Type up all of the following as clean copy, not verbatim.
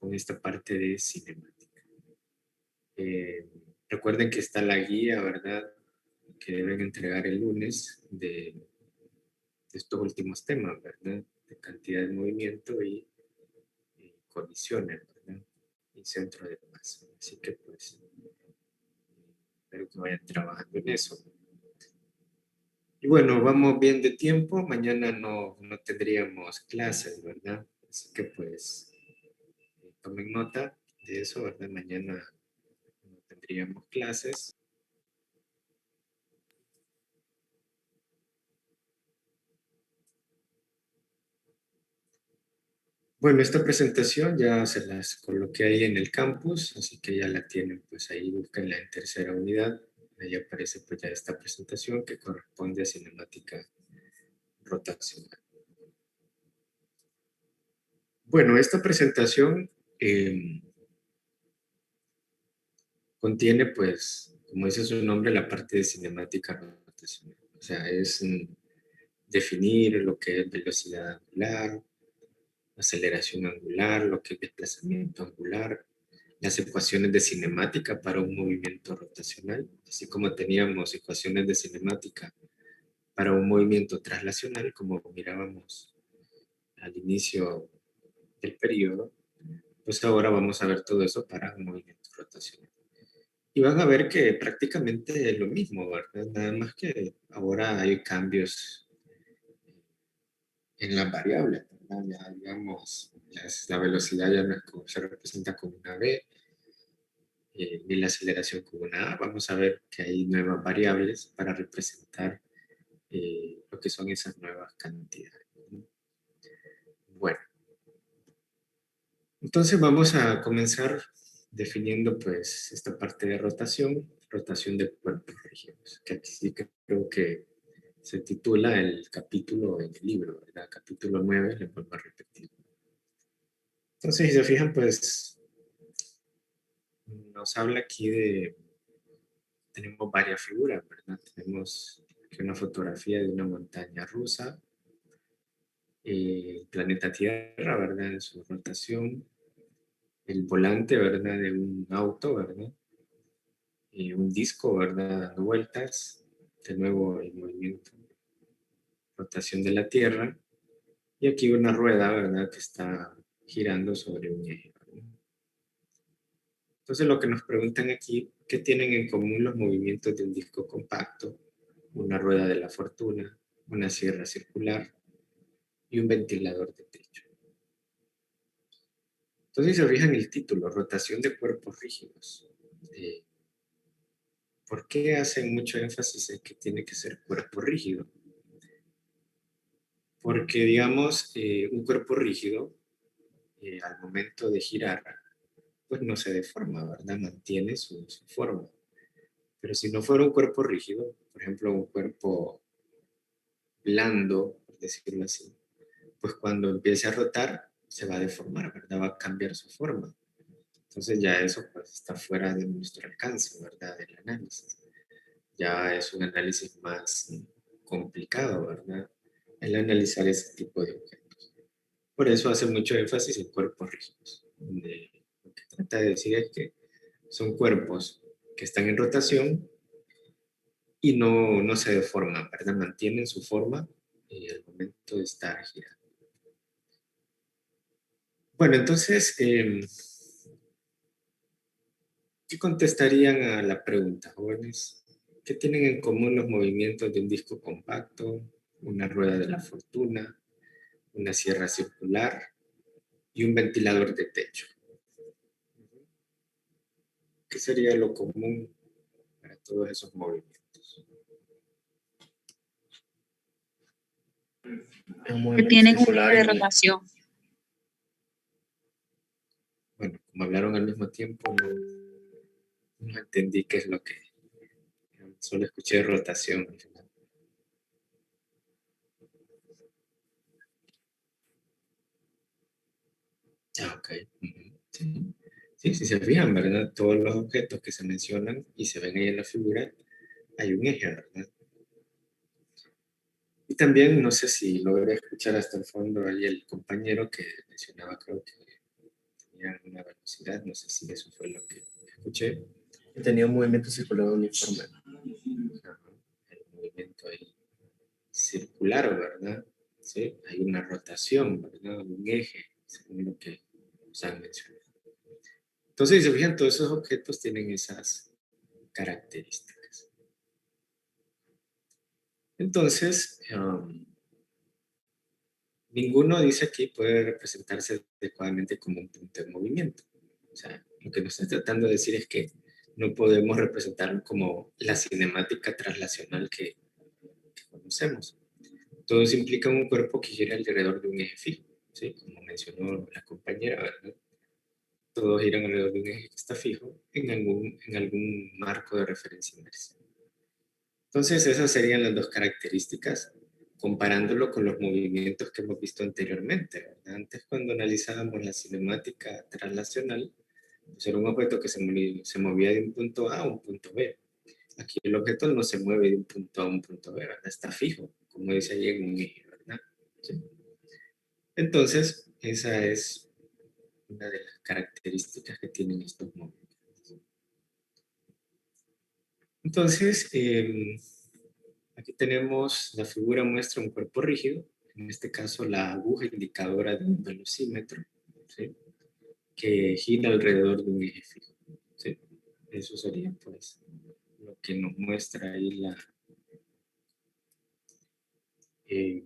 con esta parte de cinemática. Recuerden que está la guía, ¿verdad?, que deben entregar el lunes de estos últimos temas, ¿verdad?, de cantidad de movimiento y colisiones, ¿verdad?, y centro de masa. Así que pues espero que vayan trabajando en eso. Y bueno, vamos bien de tiempo. Mañana no tendríamos clases, ¿verdad? Así que pues tomen nota de eso, ¿verdad? Mañana no tendríamos clases. Bueno, esta presentación ya se las coloqué ahí en el campus, así que ya la tienen pues ahí, búsquenla en tercera unidad. Ahí aparece pues ya esta presentación que corresponde a cinemática rotacional. Bueno, esta presentación contiene, pues, como dice su nombre, la parte de cinemática rotacional. O sea, es definir lo que es velocidad angular, aceleración angular, lo que es desplazamiento angular, las ecuaciones de cinemática para un movimiento rotacional, así como teníamos ecuaciones de cinemática para un movimiento traslacional, como mirábamos al inicio del periodo, pues ahora vamos a ver todo eso para un movimiento rotacional. Y van a ver que prácticamente es lo mismo, ¿verdad? Nada más que ahora hay cambios en las variables, ¿verdad? Ya, digamos, la velocidad ya no es se representa con una B, ni la aceleración con una A. Vamos a ver que hay nuevas variables para representar lo que son esas nuevas cantidades, ¿no? Bueno, entonces vamos a comenzar definiendo pues esta parte de rotación de cuerpos rígidos, que aquí sí que creo que se titula el capítulo en el libro, ¿verdad? Capítulo 9, le vuelvo a repetir. Entonces, si se fijan, pues nos habla aquí tenemos varias figuras, ¿verdad? Tenemos aquí una fotografía de una montaña rusa, el planeta Tierra, ¿verdad? En su rotación, el volante, ¿verdad? De un auto, ¿verdad? Un disco, ¿verdad? Dando vueltas, de nuevo el movimiento, rotación de la Tierra, y aquí una rueda, ¿verdad? Que está girando sobre un eje, ¿verdad? Entonces lo que nos preguntan aquí, ¿qué tienen en común los movimientos de un disco compacto, una rueda de la fortuna, una sierra circular y un ventilador de techo? Entonces se fijan el título, rotación de cuerpos rígidos. ¿Por qué hacen mucho énfasis en que tiene que ser cuerpo rígido? Porque, digamos, un cuerpo rígido, al momento de girar, pues no se deforma, ¿verdad? Mantiene su forma. Pero si no fuera un cuerpo rígido, por ejemplo, un cuerpo blando, por decirlo así, pues cuando empiece a rotar, se va a deformar, ¿verdad? Va a cambiar su forma. Entonces ya eso pues está fuera de nuestro alcance, ¿verdad? Del análisis. Ya es un análisis más complicado, ¿verdad? El analizar ese tipo de objetos. Por eso hace mucho énfasis en cuerpos rígidos. Lo que trata de decir es que son cuerpos que están en rotación y no se deforman, ¿verdad? Mantienen su forma al momento de estar girando. Bueno, entonces, ¿qué contestarían a la pregunta, jóvenes? ¿Qué tienen en común los movimientos de un disco compacto, una rueda de la fortuna, una sierra circular y un ventilador de techo? ¿Qué sería lo común para todos esos movimientos? Que tienen un eje de rotación. Bueno, como hablaron al mismo tiempo, no entendí qué es lo que... Solo escuché rotación al final. Ah, ok. Sí. Sí, si se fijan, ¿verdad? Todos los objetos que se mencionan y se ven ahí en la figura, hay un eje, ¿verdad? Y también, no sé si logré escuchar hasta el fondo ahí el compañero que mencionaba, creo que tenían una velocidad, no sé si eso fue lo que escuché. Tenía un movimiento circular uniforme. Ajá, el movimiento ahí circular, ¿verdad? ¿Sí? Hay una rotación, ¿verdad? Un eje, según lo que nos han mencionado. Entonces, si se fijan, todos esos objetos tienen esas características. Entonces, ninguno dice aquí puede representarse adecuadamente como un punto de movimiento. O sea, lo que nos está tratando de decir es que no podemos representarlo como la cinemática traslacional que conocemos. Todos implican un cuerpo que gira alrededor de un eje fijo, ¿sí? Como mencionó la compañera, ¿verdad? Todos giran alrededor de un eje que está fijo en algún marco de referencia inercial. Entonces, esas serían las dos características, comparándolo con los movimientos que hemos visto anteriormente, ¿verdad? Antes, cuando analizábamos la cinemática traslacional, pues era un objeto que se movía de un punto A a un punto B. Aquí el objeto no se mueve de un punto A a un punto B, ¿verdad? Está fijo, como dice ahí en un eje, ¿verdad? ¿Sí? Entonces, esa es una de las características que tienen estos movimientos. Entonces, aquí tenemos la figura muestra un cuerpo rígido, en este caso la aguja indicadora de un velocímetro, ¿sí? Que gira alrededor de un eje fijo, ¿sí? Eso sería pues lo que nos muestra ahí eh,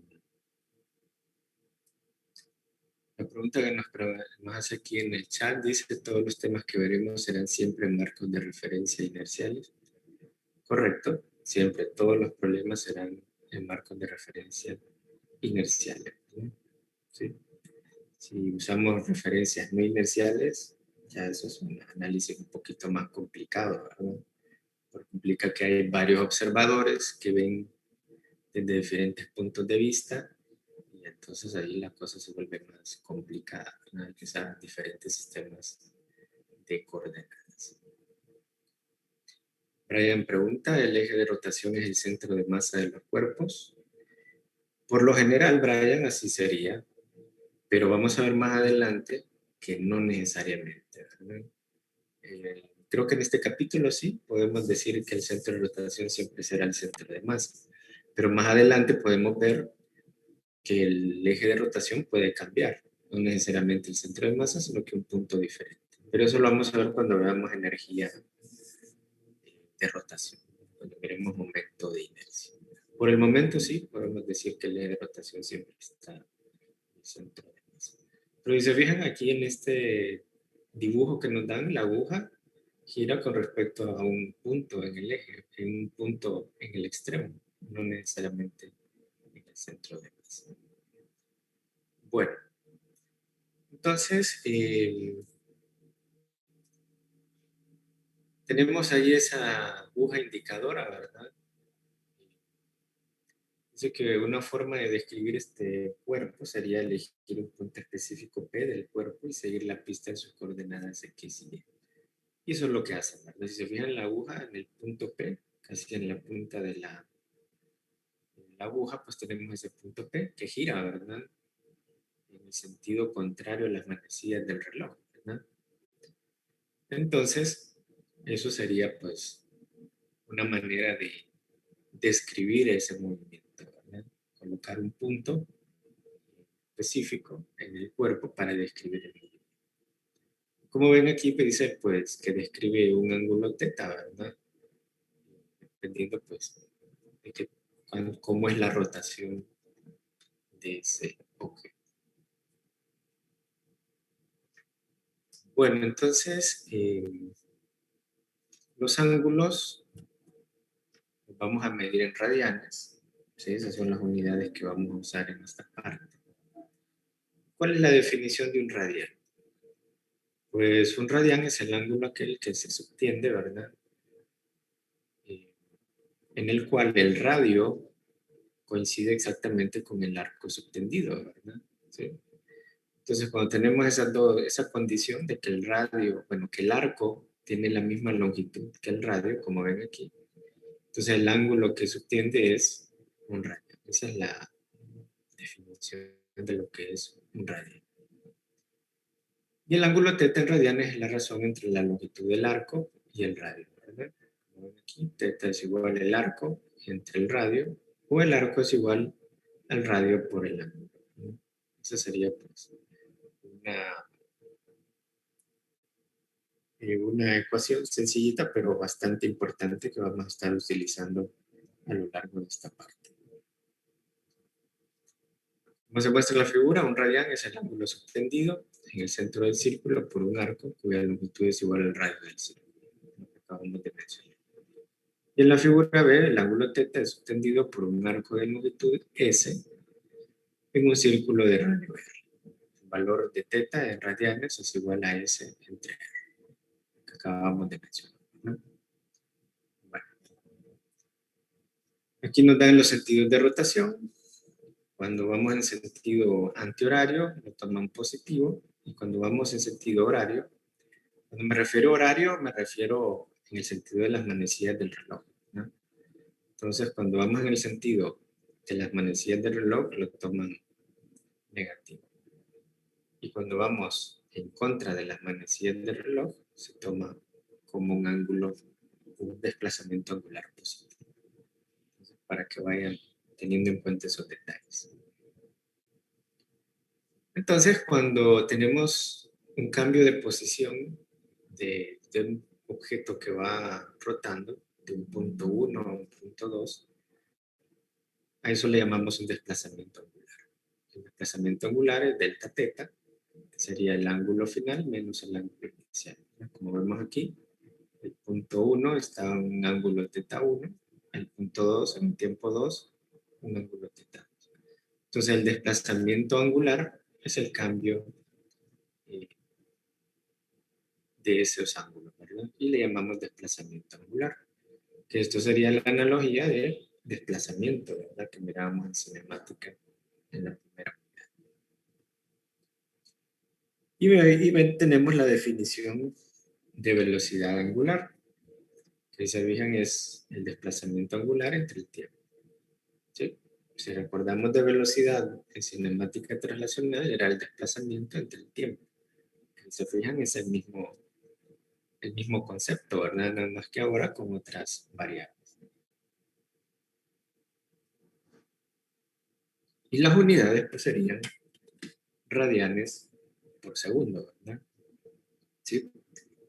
la pregunta que nos hace aquí en el chat. Dice: todos los temas que veremos serán siempre en marcos de referencia inerciales. Correcto, siempre todos los problemas serán en marcos de referencia inerciales, ¿no? ¿Sí? Si usamos referencias no inerciales, ya eso es un análisis un poquito más complicado, ¿verdad? Porque implica que hay varios observadores que ven desde diferentes puntos de vista, y entonces ahí la cosa se vuelve más complicada, ¿no? Que sean diferentes sistemas de coordenadas. Brian pregunta: ¿el eje de rotación es el centro de masa de los cuerpos? Por lo general, Brian, así sería, pero vamos a ver más adelante que no necesariamente, ¿verdad? Creo que en este capítulo sí podemos decir que el centro de rotación siempre será el centro de masa, pero más adelante podemos ver que el eje de rotación puede cambiar, no necesariamente el centro de masa, sino que un punto diferente. Pero eso lo vamos a ver cuando veamos energía de rotación, cuando veremos momento de inercia. Por el momento sí, podemos decir que el eje de rotación siempre está en el centro de masa. Pero si se fijan aquí en este dibujo que nos dan, la aguja gira con respecto a un punto en el eje, en un punto en el extremo, no necesariamente en el centro de masa. Bueno, entonces tenemos ahí esa aguja indicadora, ¿verdad? Dice que una forma de describir este cuerpo sería elegir un punto específico P del cuerpo y seguir la pista en sus coordenadas X y Y. Y eso es lo que hacen, ¿verdad? Si se fijan la aguja en el punto P, casi en la punta de la aguja, pues tenemos ese punto P que gira, ¿verdad? En el sentido contrario a las manecillas del reloj, ¿verdad? Entonces, eso sería pues una manera de describir ese movimiento, ¿verdad? Colocar un punto específico en el cuerpo para describir el movimiento. Como ven aquí, me dice pues que describe un ángulo teta, ¿verdad? Dependiendo pues de cómo es la rotación de ese objeto. Bueno, entonces los ángulos los vamos a medir en radianes, ¿sí? Esas son las unidades que vamos a usar en esta parte. ¿Cuál es la definición de un radián? Pues un radián es el ángulo aquel que se subtiende, ¿verdad? Eh, en el cual el radio coincide exactamente con el arco subtendido, ¿verdad? ¿Sí? Entonces, cuando tenemos esa condición de que el radio, bueno, que el arco tiene la misma longitud que el radio, como ven aquí, entonces el ángulo que subtiende es un radio. Esa es la definición de lo que es un radio. Y el ángulo θ en radianes es la razón entre la longitud del arco y el radio, ¿verdad? Como ven aquí, θ es igual al arco entre el radio, o el arco es igual al radio por el ángulo. Esa sería pues una ecuación sencillita, pero bastante importante que vamos a estar utilizando a lo largo de esta parte. Como se muestra en la figura, un radián es el ángulo subtendido en el centro del círculo por un arco cuya longitud es igual al radio del círculo, lo que acabamos de mencionar. Y en la figura B, el ángulo θ es subtendido por un arco de longitud S en un círculo de radio R. El valor de θ en radianes es igual a S entre R, que acabamos de mencionar, ¿no? Bueno. Aquí nos dan los sentidos de rotación. Cuando vamos en sentido antihorario, lo toman positivo, y cuando vamos en sentido horario, cuando me refiero a horario, me refiero en el sentido de las manecillas del reloj, ¿no? Entonces, cuando vamos en el sentido de las manecillas del reloj, lo toman negativo. Y cuando vamos en contra de las manecillas del reloj, se toma como un ángulo, un desplazamiento angular positivo. Entonces, para que vayan teniendo en cuenta esos detalles. Entonces, cuando tenemos un cambio de posición de un objeto que va rotando de un punto 1 a un punto 2, a eso le llamamos un desplazamiento angular. El desplazamiento angular es delta θ, que sería el ángulo final menos el ángulo inicial. Como vemos aquí, el punto 1 está en un ángulo θ1, el punto 2 en un tiempo 2, un ángulo θ2. Entonces, el desplazamiento angular es el cambio de esos ángulos, ¿verdad? Y le llamamos desplazamiento angular. Que esto sería la analogía de desplazamiento, ¿verdad? Que mirábamos en cinemática en la primera unidad. Y tenemos la definición de velocidad angular, que se fijan es el desplazamiento angular entre el tiempo. ¿Sí? Si recordamos de velocidad en cinemática translacional, era el desplazamiento entre el tiempo. Si se fijan es el mismo concepto, ¿verdad? Nada más que ahora con otras variables. Y las unidades pues serían radianes por segundo, ¿verdad? ¿Sí?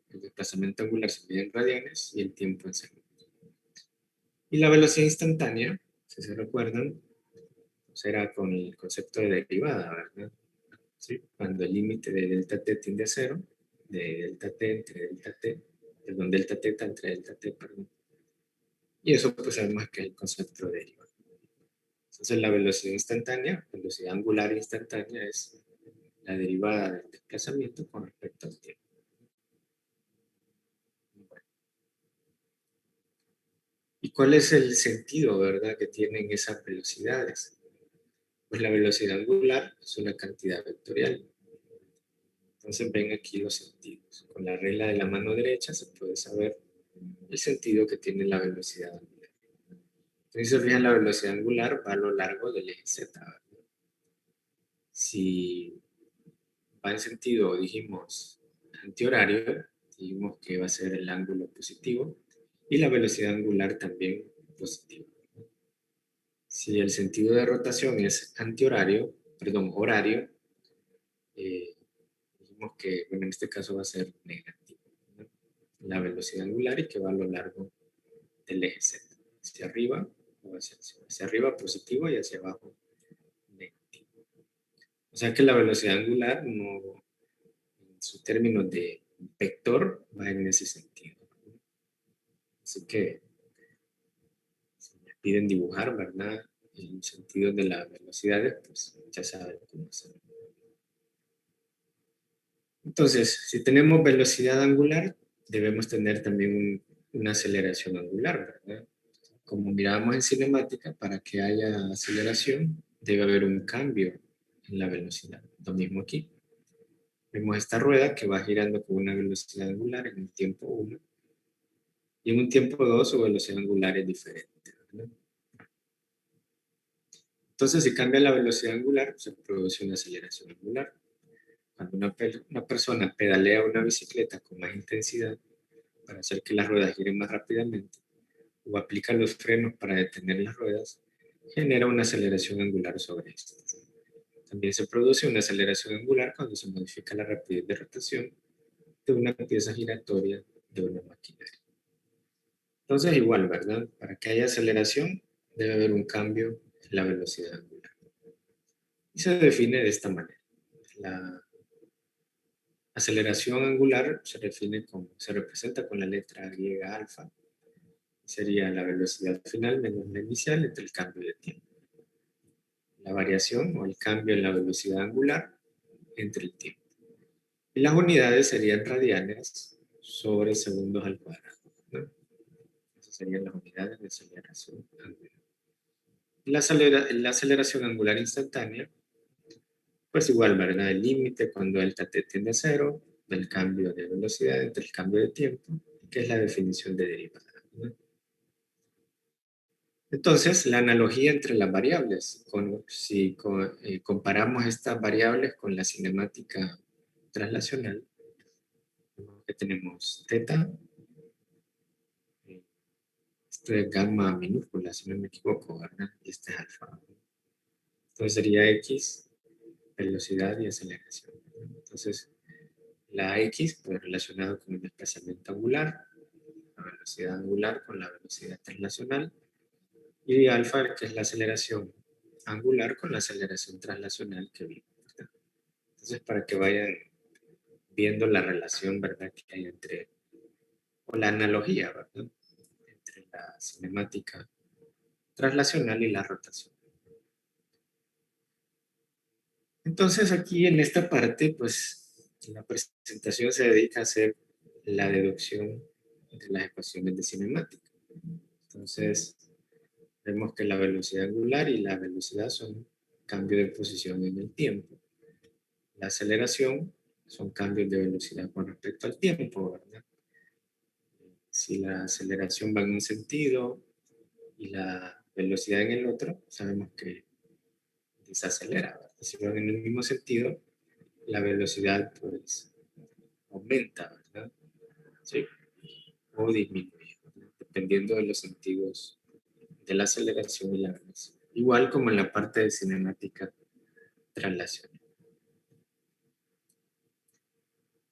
El desplazamiento angular se mide en radianes y el tiempo en segundos. Y la velocidad instantánea, si se recuerdan, será con el concepto de derivada, ¿verdad? ¿Sí? Cuando el límite de delta t tiende a cero, de delta t entre delta t, perdón, delta θ entre delta t, perdón. Y eso pues sabemos que es el concepto de derivada. Entonces la velocidad instantánea, velocidad angular instantánea es la derivada del desplazamiento con respecto al tiempo. ¿Y cuál es el sentido, verdad, que tienen esas velocidades? Pues la velocidad angular es una cantidad vectorial. Entonces ven aquí los sentidos. Con la regla de la mano derecha se puede saber el sentido que tiene la velocidad angular. Entonces, si se fijan, la velocidad angular va a lo largo del eje Z, ¿verdad? Si va en sentido, dijimos, antihorario, dijimos que va a ser el ángulo positivo, y la velocidad angular también positiva. Si el sentido de rotación es antihorario, perdón, horario, dijimos que, bueno, en este caso va a ser negativo, ¿no? La velocidad angular y que va a lo largo del eje Z, hacia arriba o hacia arriba positivo y hacia abajo negativo. O sea que la velocidad angular no, en su término de vector, va en ese sentido. Así que si me piden dibujar, ¿verdad? En sentido de las velocidades, pues ya saben cómo hacerlo. Entonces, si tenemos velocidad angular, debemos tener también una aceleración angular, ¿verdad? Como mirábamos en cinemática, para que haya aceleración, debe haber un cambio en la velocidad. Lo mismo aquí. Vemos esta rueda que va girando con una velocidad angular en un tiempo 1. Y en un tiempo 2 su velocidad angular es diferente, ¿verdad? Entonces, si cambia la velocidad angular, se produce una aceleración angular. Cuando una persona pedalea una bicicleta con más intensidad para hacer que las ruedas giren más rápidamente o aplica los frenos para detener las ruedas, genera una aceleración angular sobre estas. También se produce una aceleración angular cuando se modifica la rapidez de rotación de una pieza giratoria de una maquinaria. Entonces, igual, ¿verdad? Para que haya aceleración, debe haber un cambio en la velocidad angular. Y se define de esta manera. La aceleración angular se representa con la letra griega alfa. Sería la velocidad final menos la inicial entre el cambio de tiempo. La variación o el cambio en la velocidad angular entre el tiempo. Y las unidades serían radianes sobre segundos al cuadrado, ¿no? Esas serían las unidades de aceleración angular. La aceleración angular instantánea, pues igual, ¿verdad? El límite cuando delta t tiende a cero, del cambio de velocidad entre el cambio de tiempo, que es la definición de derivada, ¿no? Entonces, la analogía entre las variables, si comparamos estas variables con la cinemática translacional, que tenemos teta, esto es gamma minúscula, si no me equivoco, ¿verdad? Y este es alfa. Entonces sería x, velocidad y aceleración. Entonces, la x, pues relacionado con el desplazamiento angular, la velocidad angular con la velocidad translacional, y alfa, que es la aceleración angular con la aceleración translacional que vimos, ¿verdad? Entonces, para que vayan viendo la relación, ¿verdad? Que hay entre, o la analogía, ¿verdad? Entre la cinemática translacional y la rotación. Entonces, aquí en esta parte, pues, la presentación se dedica a hacer la deducción de las ecuaciones de cinemática. Entonces, vemos que la velocidad angular y la velocidad son cambio de posición en el tiempo. La aceleración son cambios de velocidad con respecto al tiempo, ¿verdad? Si la aceleración va en un sentido y la velocidad en el otro, sabemos que desacelera, ¿verdad? Si van en el mismo sentido, la velocidad pues aumenta, ¿verdad? Sí, o disminuye, ¿verdad? Dependiendo de los sentidos de la aceleración y la velocidad. Igual como en la parte de cinemática translacional.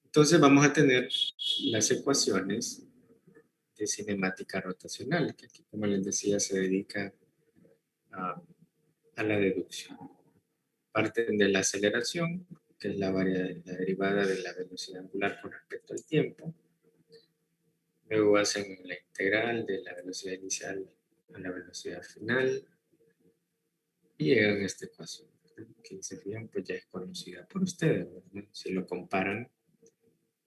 Entonces vamos a tener las ecuaciones de cinemática rotacional, que aquí, como les decía, se dedica a la deducción. Parten de la aceleración, que es la derivada de la velocidad angular con respecto al tiempo. Luego hacen la integral de la velocidad inicial a la velocidad final y llegan a esta ecuación, que se fijan, pues ya es conocida por ustedes, ¿verdad? Si lo comparan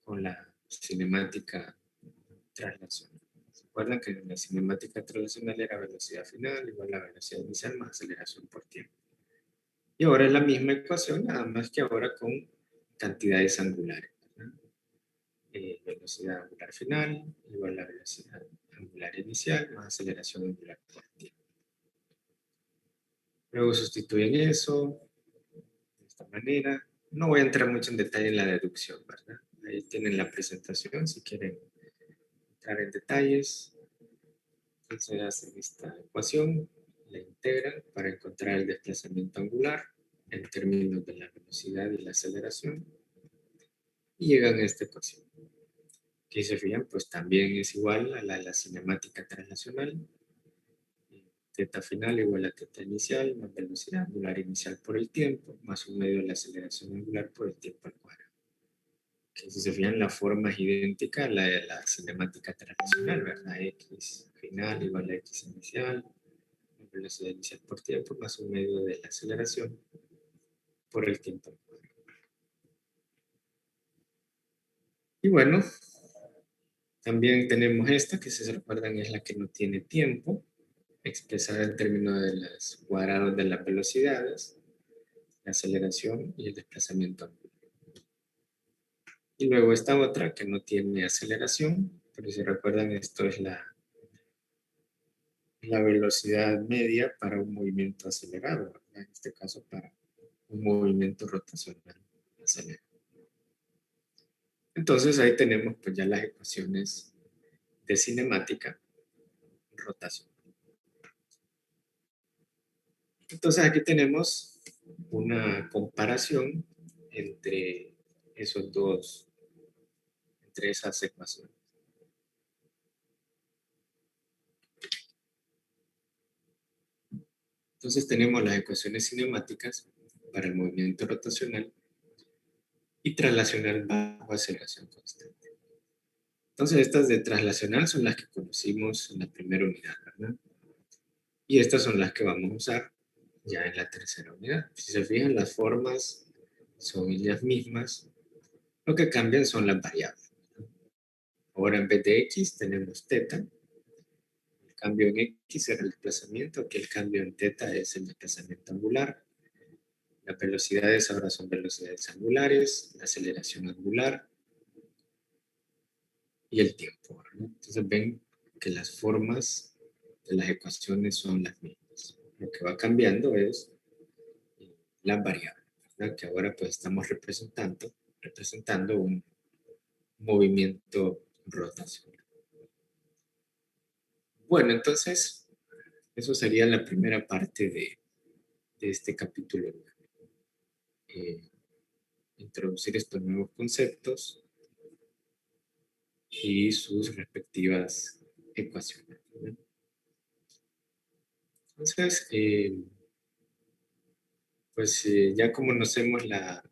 con la cinemática translacional. ¿Se acuerdan que en la cinemática translacional era velocidad final igual a la velocidad inicial más aceleración por tiempo? Y ahora es la misma ecuación, nada más que ahora con cantidades angulares, ¿verdad? Velocidad angular final igual a la velocidad angular inicial más aceleración angular por tiempo. Luego sustituyen eso de esta manera. No voy a entrar mucho en detalle en la deducción, ¿verdad? Ahí tienen la presentación si quieren entrar en detalles. Entonces hacen esta ecuación, la integran para encontrar el desplazamiento angular en términos de la velocidad y la aceleración y llegan a esta ecuación. Que se fijan, pues también es igual a la cinemática translacional. Teta final igual a teta inicial más velocidad angular inicial por el tiempo más un medio de la aceleración angular por el tiempo al cuadrado. Que si se fijan, la forma es idéntica a la de la cinemática translacional, ¿verdad? X final igual a X inicial, velocidad inicial por tiempo más un medio de la aceleración por el tiempo. Y bueno, también tenemos esta que si se recuerdan es la que no tiene tiempo, expresada en términos de los cuadrados de las velocidades, la aceleración y el desplazamiento angular. Y luego esta otra que no tiene aceleración, pero si recuerdan esto es la velocidad media para un movimiento acelerado, ¿verdad? En este caso para un movimiento rotacional acelerado. Entonces ahí tenemos pues ya las ecuaciones de cinemática, rotación. Entonces aquí tenemos una comparación entre esos dos, entre esas ecuaciones. Entonces tenemos las ecuaciones cinemáticas para el movimiento rotacional y traslacional bajo aceleración constante. Entonces estas de traslacional son las que conocimos en la primera unidad, ¿verdad? Y estas son las que vamos a usar ya en la tercera unidad. Si se fijan, las formas son las mismas, lo que cambian son las variables. Ahora en vez de x tenemos teta, el cambio en x era el desplazamiento, aquí el cambio en teta es el desplazamiento angular. Las velocidades ahora son velocidades angulares, la aceleración angular y el tiempo, ¿no? Entonces ven que las formas de las ecuaciones son las mismas. Lo que va cambiando es las variables, ¿verdad? Que ahora pues estamos representando un movimiento rotacional. Bueno, entonces eso sería la primera parte de este capítulo. Introducir estos nuevos conceptos y sus respectivas ecuaciones, ¿no? Entonces, pues ya como conocemos la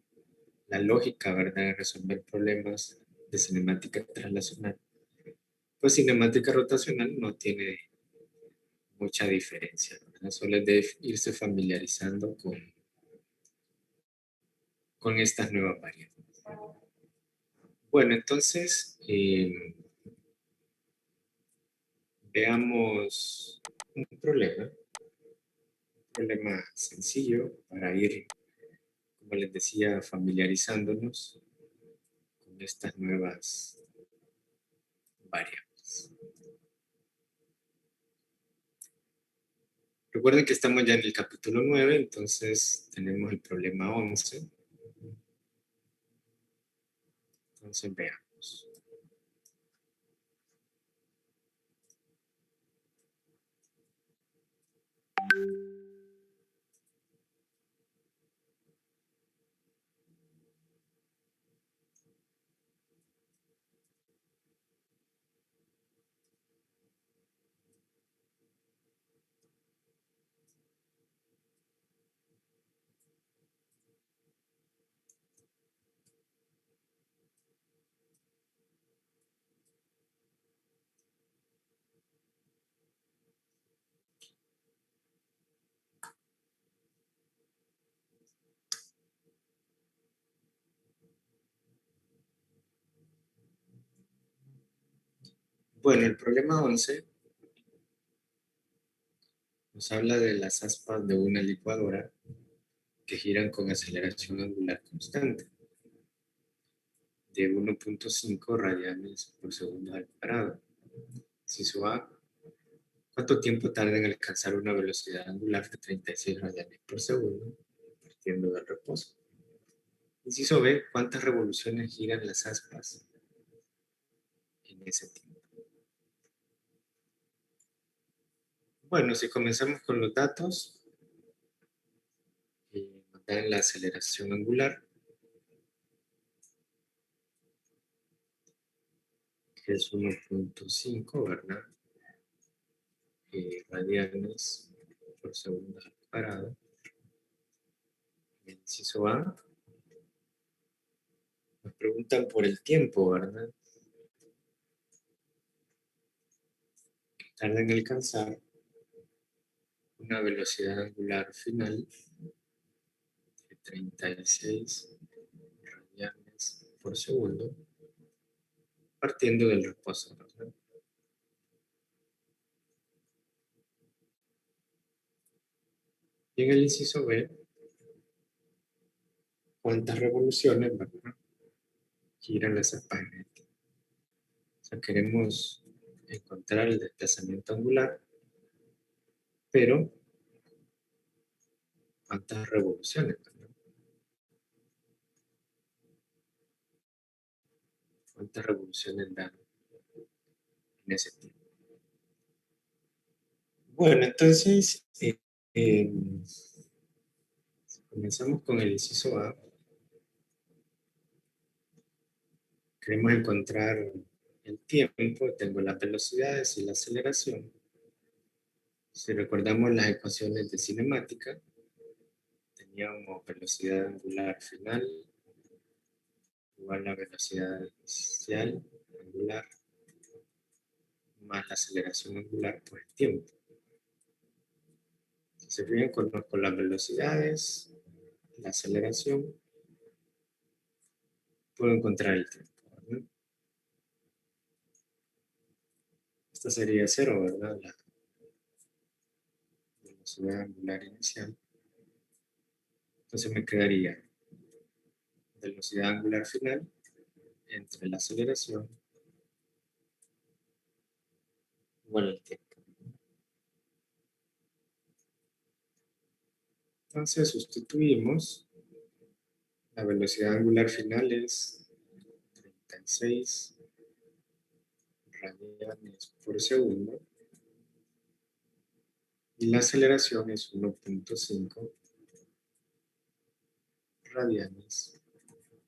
lógica, ¿verdad?, de resolver problemas de cinemática traslacional, pues cinemática rotacional no tiene mucha diferencia, ¿verdad? Solo es de irse familiarizando con estas nuevas variables. Bueno, entonces, veamos un problema sencillo para ir, como les decía, familiarizándonos con estas nuevas variables. Recuerden que estamos ya en el capítulo 9, entonces tenemos el problema 11. Entonces veamos. Bueno, el problema 11 nos habla de las aspas de una licuadora que giran con aceleración angular constante de 1.5 radianes por segundo al cuadrado. Inciso A, ¿cuánto tiempo tarda en alcanzar una velocidad angular de 36 radianes por segundo partiendo del reposo? Inciso B, ¿cuántas revoluciones giran las aspas en ese tiempo? Bueno, si comenzamos con los datos, nos dan la aceleración angular, que es 1.5, ¿verdad? Radianes por segundo al cuadrado. El inciso A, nos preguntan por el tiempo, ¿verdad? Tarda en alcanzar una velocidad angular final de 36 radianes por segundo, partiendo del reposo, ¿verdad? Y en el inciso B, ¿cuántas revoluciones, ¿verdad?, giran las aspas en el tiempo? O sea, queremos encontrar el desplazamiento angular, pero ¿cuántas revoluciones, ¿verdad? ¿Cuántas revoluciones dan en ese tiempo? Bueno, entonces, comenzamos con el inciso A. Queremos encontrar el tiempo, tengo las velocidades y la aceleración. Si recordamos las ecuaciones de cinemática, teníamos velocidad angular final igual a la velocidad inicial angular más la aceleración angular por el tiempo. Si se fijan, conozco las velocidades, la aceleración, puedo encontrar el tiempo, ¿verdad? Esta sería 0, ¿verdad? La velocidad angular inicial. Entonces me quedaría velocidad angular final entre la aceleración igual al tiempo. Entonces sustituimos, la velocidad angular final es 36 radianes por segundo y la aceleración es 1.5 radianes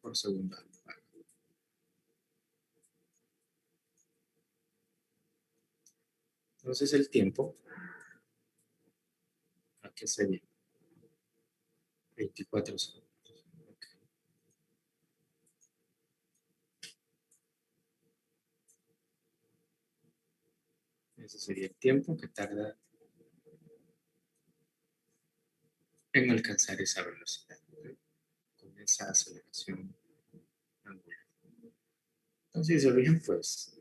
por segundo. Entonces el tiempo, ¿a qué sería? 24 segundos. Okay. Ese sería el tiempo que tarda en alcanzar esa velocidad, ¿no? Con esa aceleración angular. Entonces, si se fijan, pues,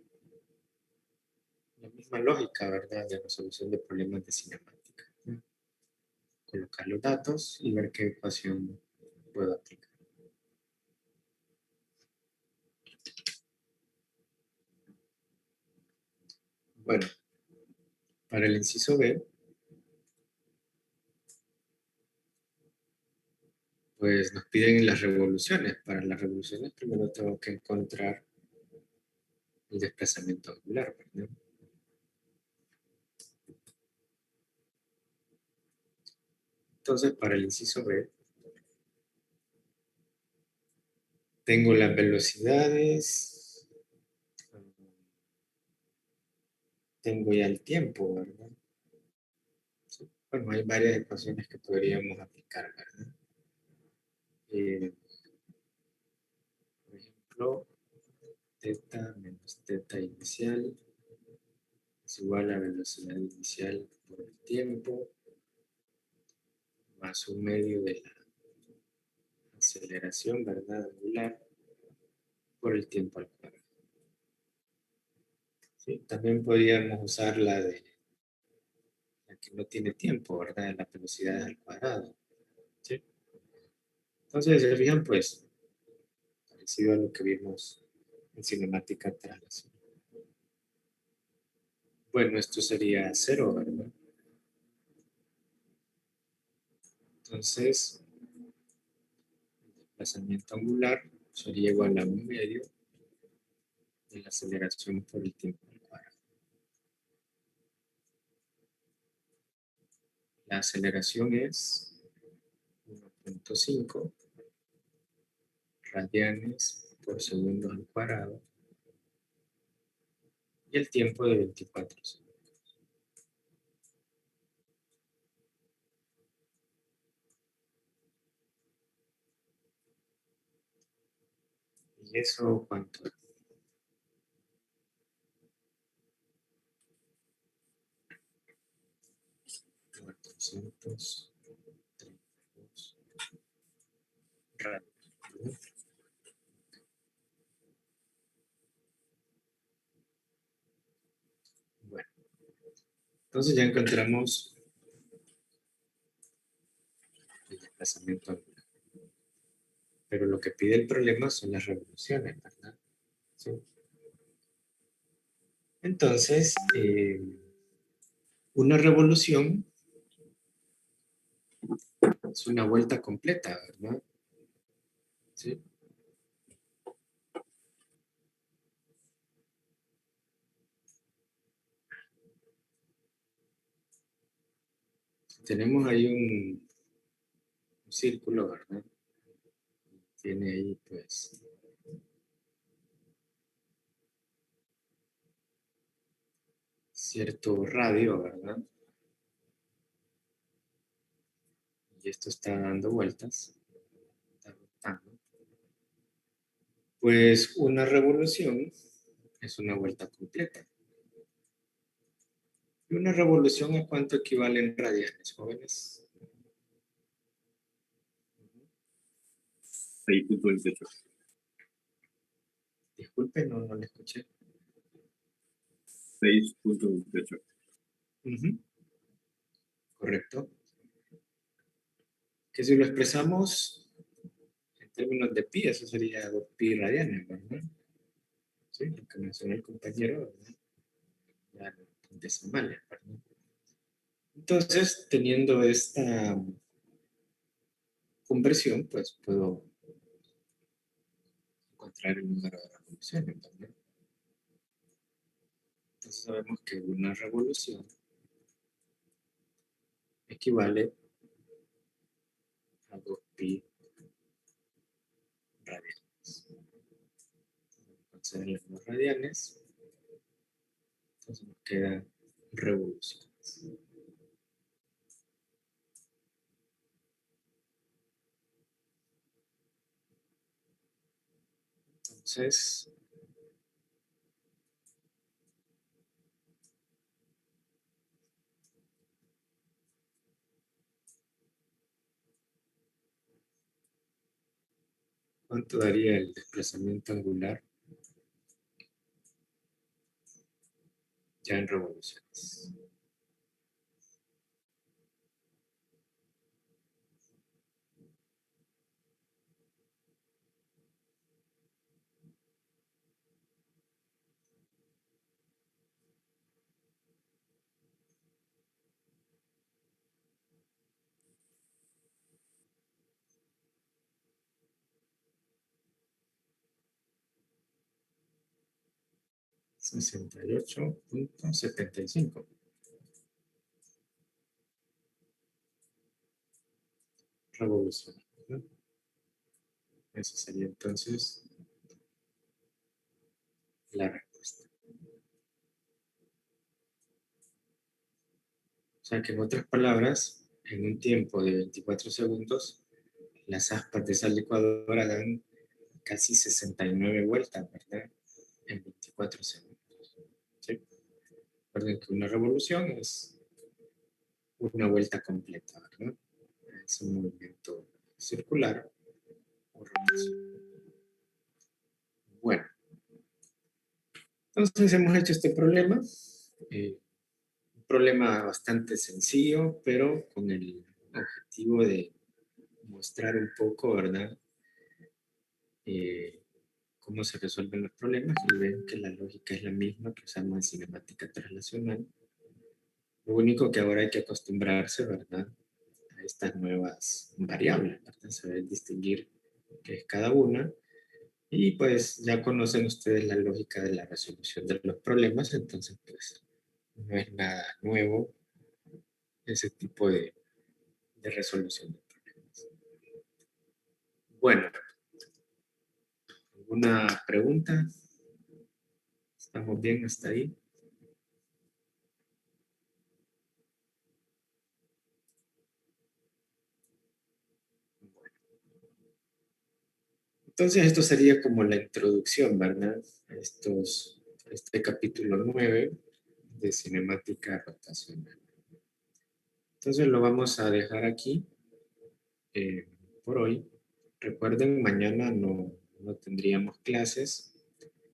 la misma lógica, ¿verdad?, de resolución de problemas de cinemática, ¿no? Colocar los datos y ver qué ecuación puedo aplicar. Bueno, para el inciso B, pues nos piden las revoluciones. Para las revoluciones primero tengo que encontrar el desplazamiento angular, ¿verdad? Entonces, para el inciso B, tengo las velocidades, tengo ya el tiempo, ¿verdad? Sí. Bueno, hay varias ecuaciones que podríamos aplicar, ¿verdad? Por ejemplo, teta menos teta inicial es igual a velocidad inicial por el tiempo más un medio de la aceleración, ¿verdad?, angular por el tiempo al cuadrado. ¿Sí? También podríamos usar la de la que no tiene tiempo, ¿verdad?, la velocidad al cuadrado. ¿Sí? Entonces, se fijan, pues, parecido a lo que vimos en cinemática traslación. Bueno, esto sería 0, ¿verdad? Entonces, el desplazamiento angular sería igual a un medio de la aceleración por el tiempo al cuadrado. La aceleración es 1.5 radianes por segundo al cuadrado y el tiempo de 24 segundos. ¿Y eso cuánto es? 432 radianes. Bueno, entonces ya encontramos el desplazamiento angular. Pero lo que pide el problema son las revoluciones, ¿verdad? ¿Sí? Entonces, una revolución es una vuelta completa, ¿verdad? ¿Sí? tenemos ahí un círculo, ¿verdad? Tiene ahí, pues, cierto radio, ¿verdad? Y esto está dando vueltas, está rotando. Pues una revolución es una vuelta completa. ¿Y una revolución a cuánto equivale en radianes, jóvenes? 6.28. Disculpe, no le escuché. 6.28. Ujú. Correcto. Que si lo expresamos en términos de pi, eso sería 2 pi radianes, ¿verdad? Sí, lo que mencionó el compañero, ¿verdad? Ya en decimales, ¿verdad? Entonces, teniendo esta conversión, pues puedo encontrar el número de revoluciones, ¿verdad? Entonces sabemos que una revolución equivale a 2 pi radianes. Entonces, los radianes, entonces nos queda revoluciones. Entonces, ¿cuánto daría el desplazamiento angular ya en revoluciones? Sesenta y ocho punto setenta y cinco revoluciones, ¿verdad? Esa sería entonces la respuesta. O sea que en otras palabras, en un tiempo de 24 segundos, las aspas de esa licuadora dan casi 69 vueltas, ¿verdad? En 24 segundos. ¿Sí? Recuerden que una revolución es una vuelta completa, ¿verdad? Es un movimiento circular o revolución. Bueno, entonces hemos hecho este problema. Un problema bastante sencillo, pero con el objetivo de mostrar un poco, ¿verdad? Eh, cómo se resuelven los problemas y ven que la lógica es la misma que usamos en cinemática translacional. Lo único que ahora hay que acostumbrarse, ¿verdad? A estas nuevas variables, ¿verdad? Saber distinguir qué es cada una. Y pues ya conocen ustedes la lógica de la resolución de los problemas, entonces pues no es nada nuevo ese tipo de resolución de problemas. Bueno, ¿alguna pregunta? ¿Estamos bien hasta ahí? Entonces esto sería como la introducción, ¿verdad? Este capítulo 9 de cinemática rotacional. Entonces lo vamos a dejar aquí por hoy. Recuerden, mañana no tendríamos clases.